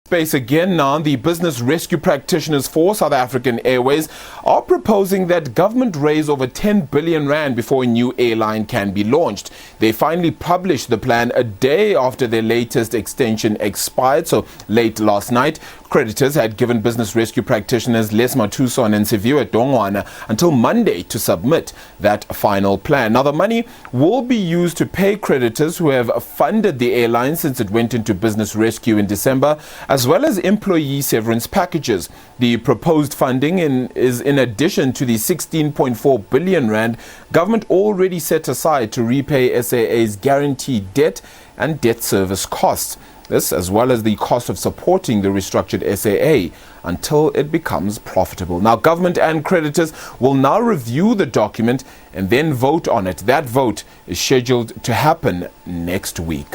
Space again now. The business rescue practitioners for South African Airways are proposing that government raise over 10 billion rand before a new airline can be launched. They finally published the plan a day after their latest extension expired, so late last night. Creditors had given business rescue practitioners Matuson and Siviwe Dongwana until Monday to submit that final plan. Now, the money will be used to pay creditors who have funded the airline since it went into business rescue in December, as well as employee severance packages. The proposed funding is in addition to the 16.4 billion rand government already set aside to repay SAA's guaranteed debt and debt service costs. This, as well as the cost of supporting the restructured SAA until it becomes profitable. Now, government and creditors will now review the document and then vote on it. That vote is scheduled to happen next week.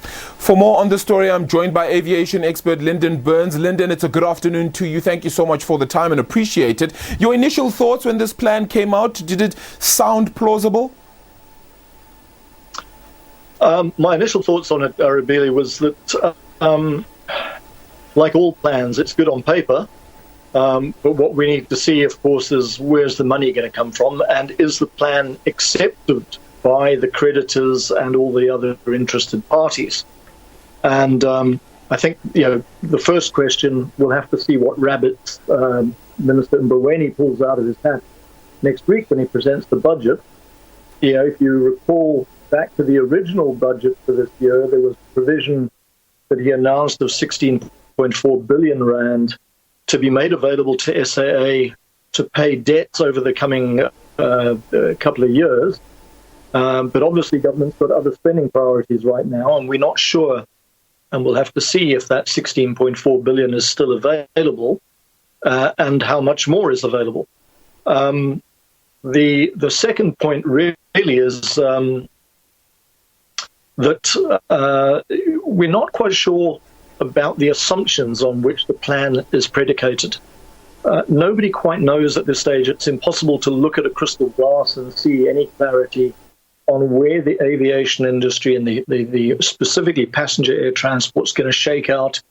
For more on the story, I'm joined by aviation expert Linden Burns. Linden, it's a good afternoon to you. Thank you so much for the time and appreciate it. Your initial thoughts when this plan came out, did it sound plausible? My initial thoughts on it, Arabili, was that, like all plans, it's good on paper. But what we need to see, of course, is where's the money going to come from, and is the plan accepted by the creditors and all the other interested parties? And I think, the first question, we'll have to see what rabbits Minister Mboweni pulls out of his hat next week when he presents the budget. If you recall back to the original budget for this year, there was provision that he announced of 16.4 billion rand to be made available to SAA to pay debts over the coming couple of years. But obviously government's got other spending priorities right now, and we're not sure, and we'll have to see if that 16.4 billion is still available and how much more is available. The second point really is that we're not quite sure about the assumptions on which the plan is predicated. Nobody quite knows at this stage. It's impossible to look at a crystal glass and see any clarity on where the aviation industry and the specifically passenger air transport is going to shake out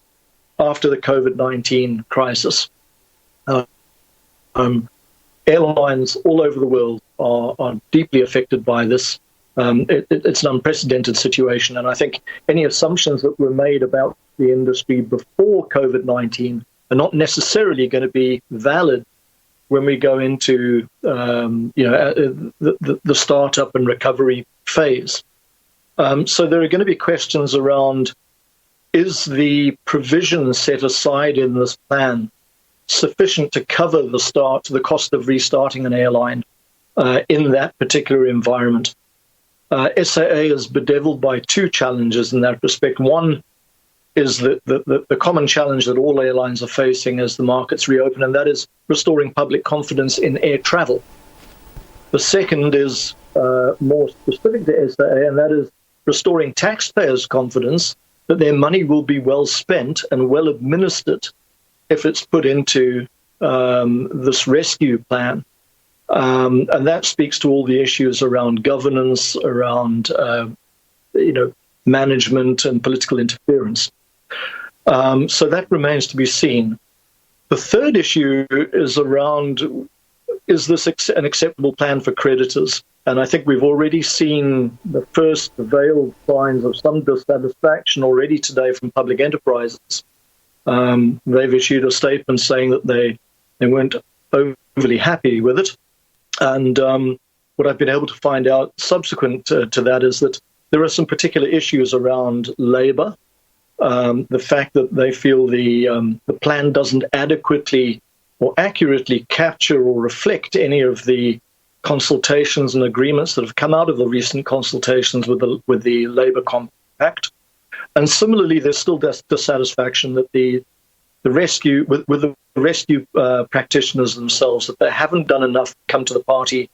after the COVID-19 crisis. Airlines all over the world are deeply affected by this. It's an unprecedented situation, and I think any assumptions that were made about the industry before COVID-19 are not necessarily going to be valid when we go into the startup and recovery phase. So there are going to be questions around, is the provision set aside in this plan sufficient to cover the cost of restarting an airline in that particular environment? SAA is bedeviled by two challenges in that respect. One is the common challenge that all airlines are facing as the markets reopen, and that is restoring public confidence in air travel. The second is more specific to SAA, and that is restoring taxpayers' confidence that their money will be well spent and well administered if it's put into this rescue plan. And that speaks to all the issues around governance, around management and political interference. So that remains to be seen. The third issue is around, is this an acceptable plan for creditors? And I think we've already seen the first veiled signs of some dissatisfaction already today from public enterprises. They've issued a statement saying that they weren't overly happy with it. And what I've been able to find out subsequent to that is that there are some particular issues around labour. The fact that they feel the plan doesn't adequately or accurately capture or reflect any of the consultations and agreements that have come out of the recent consultations with the Labour Compact. And similarly, there's still dissatisfaction that the rescue with the rescue practitioners themselves, that they haven't done enough to come to the party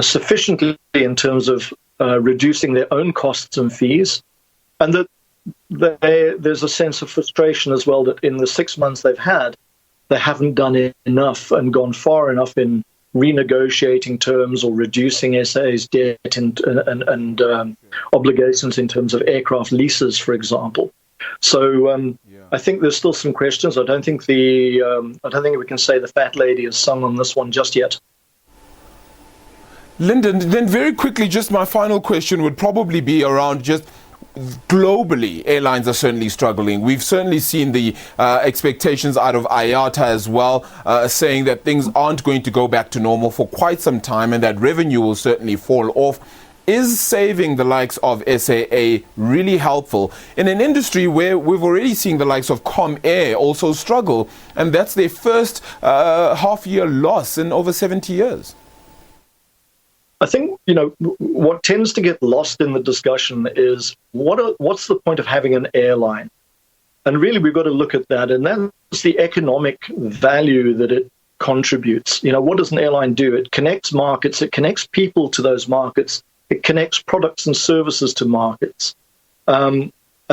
sufficiently in terms of reducing their own costs and fees, and that there's a sense of frustration as well that in the 6 months they've had, they haven't done enough and gone far enough in renegotiating terms or reducing SAA's debt and obligations in terms of aircraft leases, for example. So I think there's still some questions. I don't think we can say the fat lady has sung on this one just yet. Linden, then very quickly, just my final question would probably be around just globally, airlines are certainly struggling. We've certainly seen the expectations out of IATA as well, saying that things aren't going to go back to normal for quite some time and that revenue will certainly fall off. Is saving the likes of SAA really helpful in an industry where we've already seen the likes of Comair also struggle, and that's their first half-year loss in over 70 years? I think, what tends to get lost in the discussion is what's the point of having an airline? And really, we've got to look at that, and that's the economic value that it contributes. What does an airline do? It connects markets, it connects people to those markets, it connects products and services to markets. And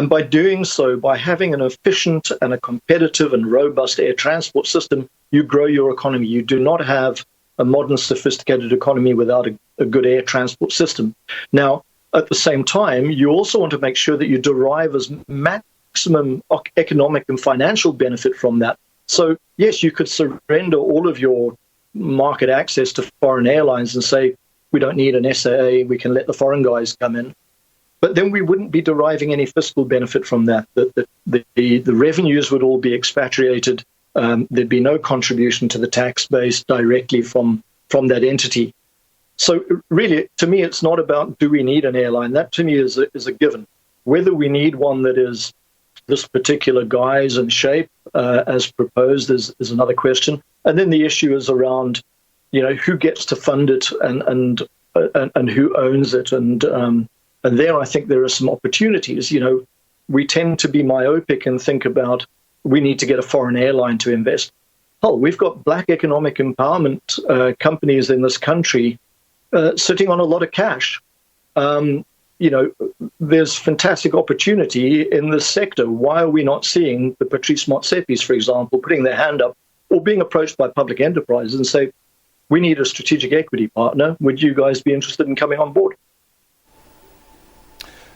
by doing so, by having an efficient and a competitive and robust air transport system, you grow your economy. You do not have a modern, sophisticated economy without a good air transport system. Now, at the same time, you also want to make sure that you derive as maximum economic and financial benefit from that. So, yes, you could surrender all of your market access to foreign airlines and say, we don't need an SAA, we can let the foreign guys come in. But then we wouldn't be deriving any fiscal benefit from that. The revenues would all be expatriated. There'd be no contribution to the tax base directly from that entity. So really, to me, it's not about do we need an airline. That to me is a given. Whether we need one that is this particular guise and shape as proposed is another question. And then the issue is around, who gets to fund it and who owns it. And there, I think there are some opportunities. We tend to be myopic and think about we need to get a foreign airline to invest. We've got black economic empowerment companies in this country sitting on a lot of cash. There's fantastic opportunity in this sector. Why are we not seeing the Patrice Motsepis, for example, putting their hand up or being approached by public enterprises and say, we need a strategic equity partner. Would you guys be interested in coming on board?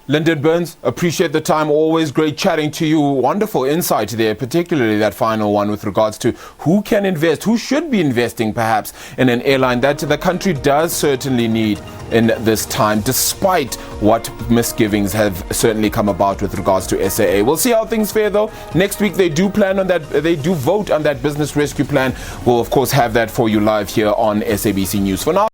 Linden Burns, appreciate the time. Always great chatting to you. Wonderful insight there, particularly that final one with regards to who can invest, who should be investing perhaps in an airline that the country does certainly need in this time, despite what misgivings have certainly come about with regards to SAA. We'll see how things fare though. Next week they do vote on that business rescue plan. We'll of course have that for you live here on SABC News. For now,